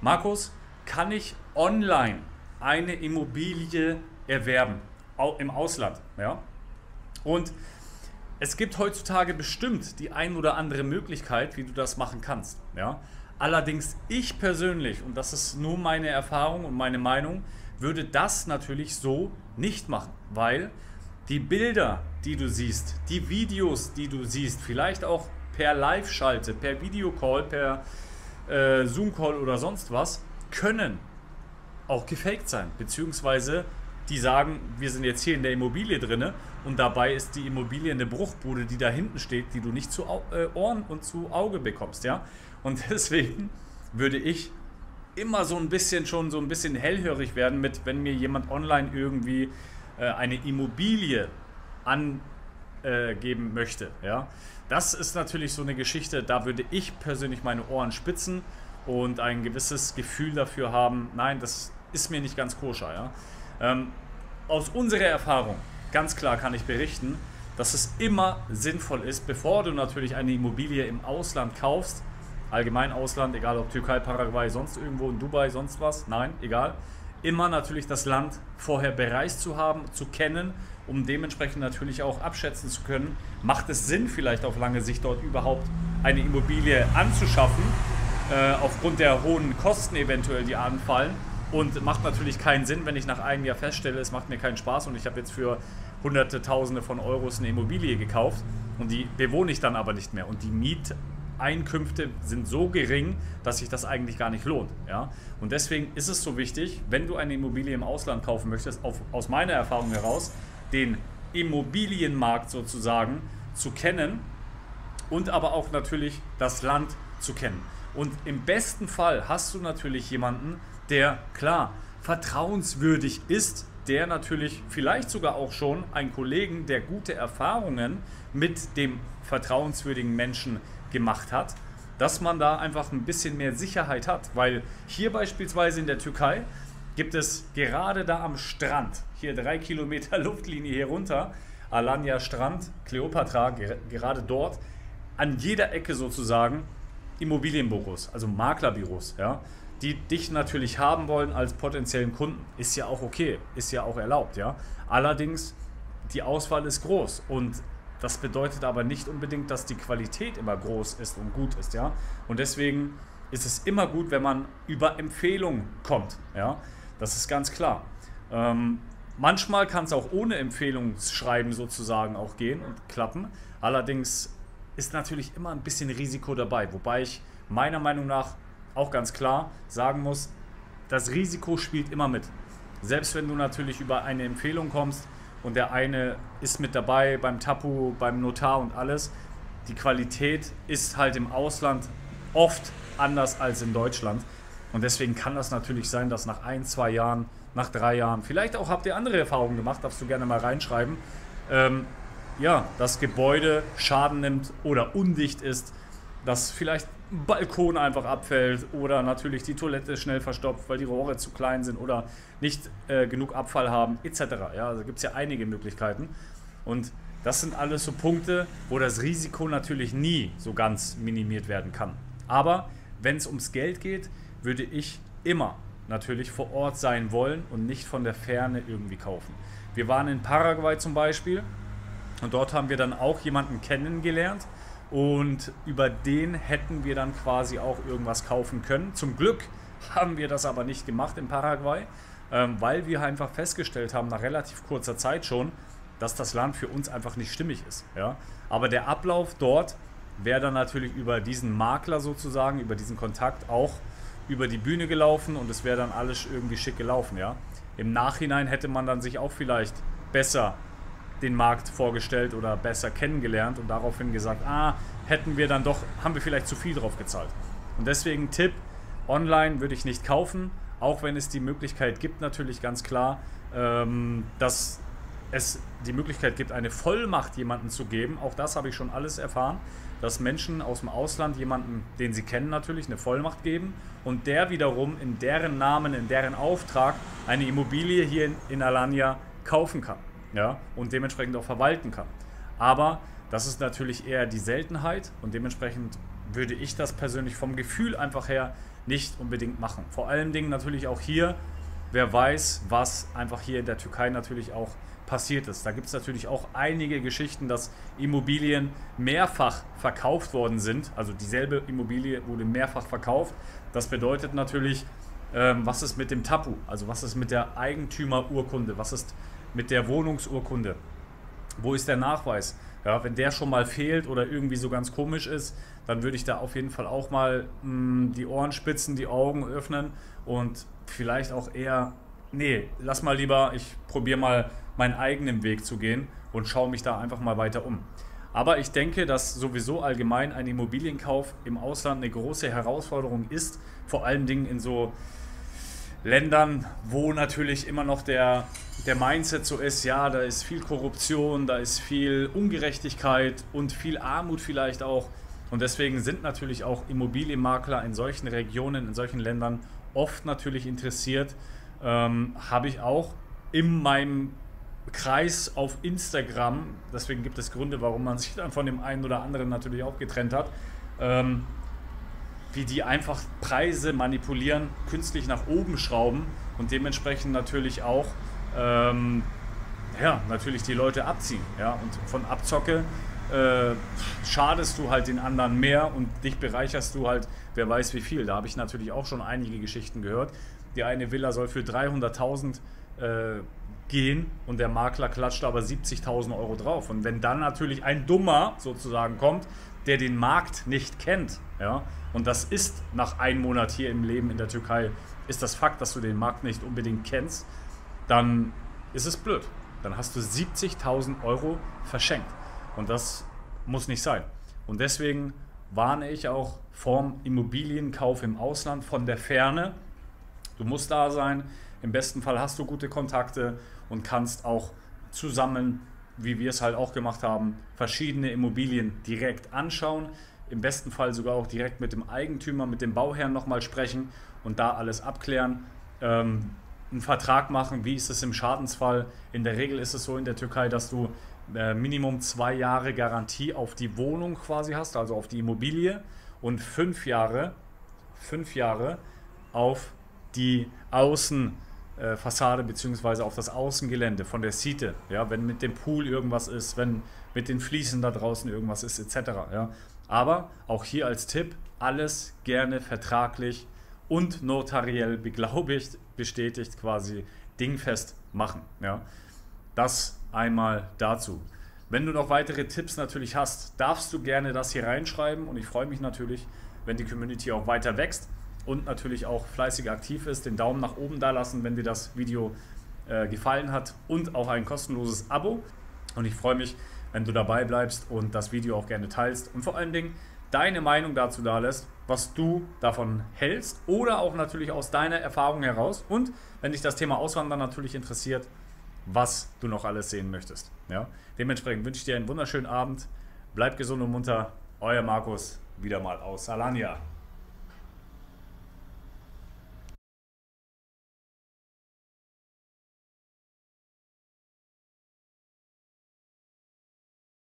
Markus, kann ich online eine Immobilie erwerben, im Ausland? Ja? Und es gibt heutzutage bestimmt die ein oder andere Möglichkeit, wie du das machen kannst. Ja? Allerdings ich persönlich, und das ist nur meine Erfahrung und meine Meinung, würde das natürlich so nicht machen, weil die Bilder, die du siehst, die Videos, die du siehst, vielleicht auch per Live-Schalte, per Videocall, per Zoom-Call oder sonst was, können auch gefaked sein, beziehungsweise die sagen, wir sind jetzt hier in der Immobilie drinne und dabei ist die Immobilie eine Bruchbude, die da hinten steht, die du nicht zu Ohren und zu Auge bekommst, ja. Und deswegen würde ich immer so ein bisschen hellhörig werden mit, wenn mir jemand online irgendwie eine Immobilie angeben möchte, ja. Das ist natürlich so eine Geschichte, da würde ich persönlich meine Ohren spitzen und ein gewisses Gefühl dafür haben, nein, das ist mir nicht ganz koscher, ja. Aus unserer Erfahrung, ganz klar kann ich berichten, dass es immer sinnvoll ist, bevor du natürlich eine Immobilie im Ausland kaufst, allgemein Ausland, egal ob Türkei, Paraguay, sonst irgendwo in Dubai, sonst was, nein, egal, immer natürlich das Land vorher bereist zu haben, zu kennen, um dementsprechend natürlich auch abschätzen zu können, macht es Sinn vielleicht auf lange Sicht dort überhaupt eine Immobilie anzuschaffen, aufgrund der hohen Kosten eventuell, die anfallen. Und macht natürlich keinen Sinn, wenn ich nach einem Jahr feststelle, es macht mir keinen Spaß und ich habe jetzt für Hunderte, Tausende von Euros eine Immobilie gekauft und die bewohne ich dann aber nicht mehr. Und die Mieteinkünfte sind so gering, dass sich das eigentlich gar nicht lohnt. Ja? Und deswegen ist es so wichtig, wenn du eine Immobilie im Ausland kaufen möchtest, aus meiner Erfahrung heraus, den Immobilienmarkt sozusagen zu kennen und aber auch natürlich das Land zu kennen. Und im besten Fall hast du natürlich jemanden, der klar vertrauenswürdig ist, der natürlich vielleicht sogar auch schon einen Kollegen, der gute Erfahrungen mit dem vertrauenswürdigen Menschen gemacht hat, dass man da einfach ein bisschen mehr Sicherheit hat. Weil hier beispielsweise in der Türkei gibt es gerade da am Strand, hier 3 Kilometer Luftlinie hier runter, Alanya Strand, Kleopatra, gerade dort, an jeder Ecke sozusagen Immobilienbüros, also Maklerbüros, ja, die dich natürlich haben wollen als potenziellen Kunden. Ist ja auch okay, ist ja auch erlaubt, ja. Allerdings, die Auswahl ist groß und das bedeutet aber nicht unbedingt, dass die Qualität immer groß ist und gut ist, ja. Und deswegen ist es immer gut, wenn man über Empfehlungen kommt, ja. Das ist ganz klar. Manchmal kann es auch ohne Empfehlungsschreiben sozusagen auch gehen und klappen. Allerdings ist natürlich immer ein bisschen Risiko dabei, wobei ich meiner Meinung nach auch ganz klar sagen muss, das Risiko spielt immer mit. Selbst wenn du natürlich über eine Empfehlung kommst und der eine ist mit dabei beim Tapu, beim Notar und alles, die Qualität ist halt im Ausland oft anders als in Deutschland. Und deswegen kann das natürlich sein, dass nach 1, 2 Jahren, nach 3 Jahren, vielleicht auch habt ihr andere Erfahrungen gemacht, darfst du gerne mal reinschreiben, ja, das Gebäude Schaden nimmt oder undicht ist, dass vielleicht ein Balkon einfach abfällt oder natürlich die Toilette schnell verstopft, weil die Rohre zu klein sind oder nicht genug Abfall haben, etc. Ja, also gibt es ja einige Möglichkeiten. Und das sind alles so Punkte, wo das Risiko natürlich nie so ganz minimiert werden kann. Aber wenn es ums Geld geht, würde ich immer natürlich vor Ort sein wollen und nicht von der Ferne irgendwie kaufen. Wir waren in Paraguay zum Beispiel und dort haben wir dann auch jemanden kennengelernt und über den hätten wir dann quasi auch irgendwas kaufen können. Zum Glück haben wir das aber nicht gemacht in Paraguay, weil wir einfach festgestellt haben, nach relativ kurzer Zeit schon, dass das Land für uns einfach nicht stimmig ist. Ja? Aber der Ablauf dort wäre dann natürlich über diesen Makler sozusagen, über diesen Kontakt auch über die Bühne gelaufen und es wäre dann alles irgendwie schick gelaufen. Ja? Im Nachhinein hätte man dann sich auch vielleicht besser den Markt vorgestellt oder besser kennengelernt und daraufhin gesagt, hätten wir dann doch, haben wir vielleicht zu viel drauf gezahlt. Und deswegen Tipp, online würde ich nicht kaufen, auch wenn es die Möglichkeit gibt, natürlich ganz klar, dass es die Möglichkeit gibt, eine Vollmacht jemandem zu geben. Auch das habe ich schon alles erfahren, dass Menschen aus dem Ausland jemanden, den sie kennen natürlich, eine Vollmacht geben und der wiederum in deren Namen, in deren Auftrag eine Immobilie hier in Alanya kaufen kann, ja, und dementsprechend auch verwalten kann. Aber das ist natürlich eher die Seltenheit und dementsprechend würde ich das persönlich vom Gefühl einfach her nicht unbedingt machen. Vor allen Dingen natürlich auch hier, wer weiß, was einfach hier in der Türkei natürlich auch passiert ist. Da gibt es natürlich auch einige Geschichten, dass Immobilien mehrfach verkauft worden sind. Also dieselbe Immobilie wurde mehrfach verkauft. Das bedeutet natürlich, was ist mit dem Tapu? Also was ist mit der Eigentümerurkunde? Was ist mit der Wohnungsurkunde? Wo ist der Nachweis? Ja, wenn der schon mal fehlt oder irgendwie so ganz komisch ist, dann würde ich da auf jeden Fall auch mal die Ohren spitzen, die Augen öffnen und vielleicht auch eher, nee, lass mal lieber, ich probiere mal meinen eigenen Weg zu gehen und schaue mich da einfach mal weiter um. Aber ich denke, dass sowieso allgemein ein Immobilienkauf im Ausland eine große Herausforderung ist, vor allen Dingen in so Ländern, wo natürlich immer noch der Mindset so ist, ja, da ist viel Korruption, da ist viel Ungerechtigkeit und viel Armut vielleicht auch. Und deswegen sind natürlich auch Immobilienmakler in solchen Regionen, in solchen Ländern oft natürlich interessiert. Habe ich auch in meinem Kreis auf Instagram, deswegen gibt es Gründe, warum man sich dann von dem einen oder anderen natürlich auch getrennt hat, wie die einfach Preise manipulieren, künstlich nach oben schrauben und dementsprechend natürlich auch ja, natürlich die Leute abziehen. Ja? Und von Abzocke schadest du halt den anderen mehr und dich bereicherst du halt, wer weiß wie viel. Da habe ich natürlich auch schon einige Geschichten gehört. Die eine Villa soll für 300.000 gehen und der Makler klatscht aber 70.000 Euro drauf. Und wenn dann natürlich ein Dummer sozusagen kommt, der den Markt nicht kennt, ja, und das ist nach einem Monat hier im Leben in der Türkei, ist das Fakt, dass du den Markt nicht unbedingt kennst, dann ist es blöd. Dann hast du 70.000 Euro verschenkt. Und das muss nicht sein. Und deswegen warne ich auch vorm Immobilienkauf im Ausland von der Ferne. Du musst da sein. Im besten Fall hast du gute Kontakte und kannst auch zusammen, wie wir es halt auch gemacht haben, verschiedene Immobilien direkt anschauen. Im besten Fall sogar auch direkt mit dem Eigentümer, mit dem Bauherrn nochmal sprechen und da alles abklären. Einen Vertrag machen, wie ist es im Schadensfall. In der Regel ist es so in der Türkei, dass du Minimum 2 Jahre Garantie auf die Wohnung quasi hast, also auf die Immobilie und 5 Jahre auf die Außenfassade bzw. auf das Außengelände von der Siete. Ja, wenn mit dem Pool irgendwas ist, wenn mit den Fliesen da draußen irgendwas ist etc. Ja. Aber auch hier als Tipp, alles gerne vertraglich und notariell beglaubigt, bestätigt quasi dingfest machen. Ja. Das einmal dazu. Wenn du noch weitere Tipps natürlich hast, darfst du gerne das hier reinschreiben und ich freue mich natürlich, wenn die Community auch weiter wächst und natürlich auch fleißig aktiv ist, den Daumen nach oben da lassen, wenn dir das Video gefallen hat und auch ein kostenloses Abo. Und ich freue mich, wenn du dabei bleibst und das Video auch gerne teilst und vor allen Dingen deine Meinung dazu da lässt, was du davon hältst oder auch natürlich aus deiner Erfahrung heraus und wenn dich das Thema Auswandern natürlich interessiert, was du noch alles sehen möchtest. Ja? Dementsprechend wünsche ich dir einen wunderschönen Abend. Bleib gesund und munter. Euer Markus, wieder mal aus Alanya.